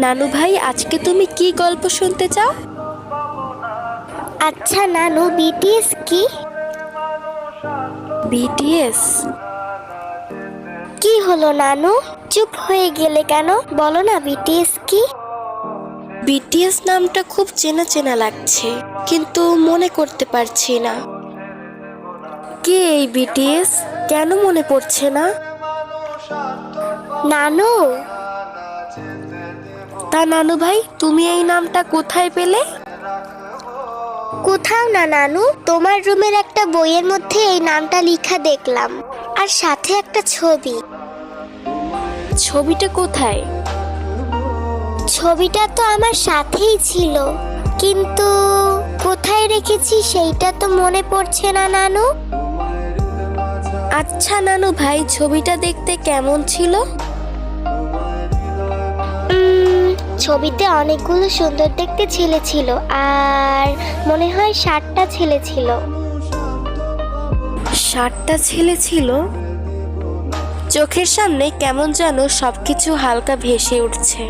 নানু ভাই, আজকে তুমি কি গল্প শুনতে চাও? আচ্ছা নানু, বিটিএস কি? বিটিএস? কি হলো নানু, চুপ হয়ে গেলে কেন? বলো না বিটিএস কি? বিটিএস নামটা খুব চেনা চেনা লাগছে, কিন্তু মনে করতে পারছি না। কে এই বিটিএস? কেন মনে পড়ছে না? নানু, তা নানু ভাই, তুমি এই নামটা কোথায় পেলে? কোথাও না নানু, তোমার রুমের একটা বইয়ের মধ্যে এই নামটা লেখা দেখলাম, আর সাথে একটা ছবি। ছবিটা কোথায়? ছবিটা তো আমার সাথেই ছিল, কিন্তু কোথায় রেখেছি সেইটা তো মনে পড়ছে না নানু। আচ্ছা নানু ভাই, ছবিটা দেখতে কেমন ছিল? ছবিতে অনেকগুলো সুন্দর দেখতে ছেলে ছিল, আর মনে হয় 7টা ছেলে ছিল। 7টা ছেলে ছিল? চোখের সামনে কেমন যেন সবকিছু হালকা ভেসে উঠছে।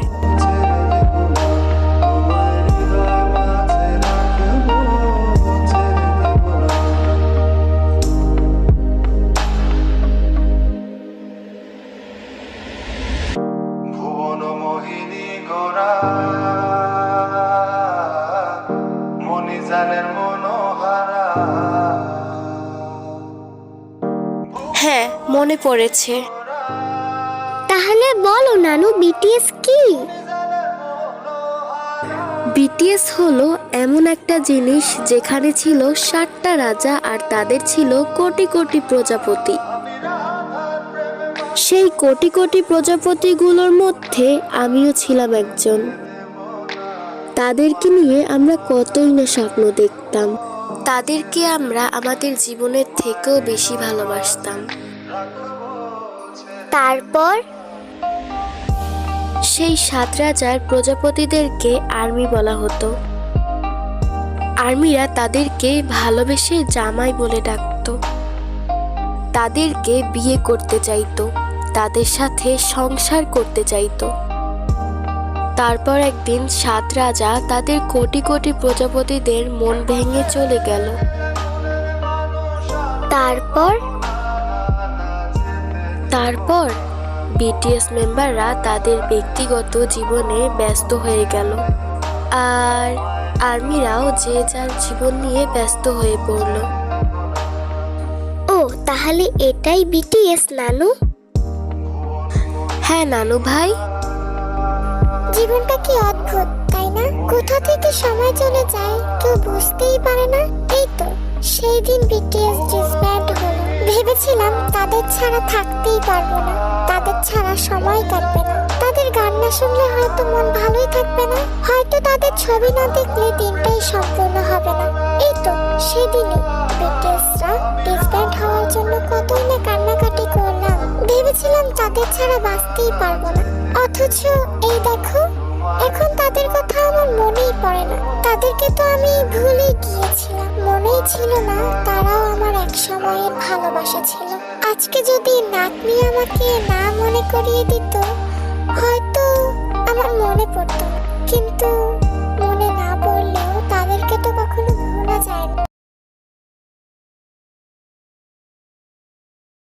ভুবন মোহিনী গোরা মনিজানের মনোহারা। হ্যাঁ, মনে পড়েছে। তাহলে বলো নানু, বিটিএস কি? বিটিএস হলো এমন একটা জিনিস যেখানে ছিল 7টা রাজা আর তাদের ছিল কোটি কোটি প্রজাপতি। সেই কোটি কোটি প্রজাপতিগুলোর মধ্যে আমিও ছিলাম একজন। তাদেরকে নিয়ে আমরা কতই না স্বপ্ন দেখতাম। তাদেরকে আমরা আমাদের জীবনের থেকেও বেশি ভালোবাসতাম। তারপর? সেই 7 রাজার প্রজাপতিদেরকে আর্মি বলা হতো। আর্মিরা তাদেরকে ভালোবেসে জামাই বলে ডাকতো। তাদেরকে বিয়ে করতে চাইতো, তাদের সাথে সংসার করতে চাইতো। তারপর একদিন 7 রাজা তাদের কোটি কোটি প্রজাপতিদের মন ভেঙে চলে গেল। তারপর? তারপর বিটিএস মেম্বাররা তাদের ব্যক্তিগত জীবনে ব্যস্ত হয়ে গেল, আর আর্মিরাও যে যার জীবন নিয়ে ব্যস্ত হয়ে পড়ল। ও, তাহলে এটাই বিটিএস নানু? হ্যাঁ নানু ভাই। জীবনটা কি অদ্ভুত, তাই না? কোথা থেকে সময় চলে যায় কেউ বুঝতেই পারে না। এই তো সেই দিন বিটিএস ডিসব্যান্ড হলো। ভেবেছিলাম তাদের ছাড়া থাকতেই পারবো না, তাদের ছাড়া সময় কাটবে না, তাদের গান না শুনলে হয়তো মন ভালোই থাকবে না, হয়তো তাদের ছবি না দেখলে দিনটাই সম্পূর্ণ হবে না। এই তো সেদিনই বিটিএসরা ডিসব্যান্ড হওয়ার জন্য কতই না কান্নাকাটি করলাম। ভেবেছিলাম তাদের ছাড়া বাঁচতেই পারবো না, অথচ এই দেখো, এখন তাদের কথা আমার মনেই পড়ে না। তাদেরকে তো আমি ভুলে গিয়েছিলাম, মনেই ছিল না তারাও আমার এক সময়ের ভালোবাসা ছিল। আজকে যদি নাতনি আমাকে না মনে করিয়ে দিত, হয়তো আমার মনে পড়তো না, কিন্তু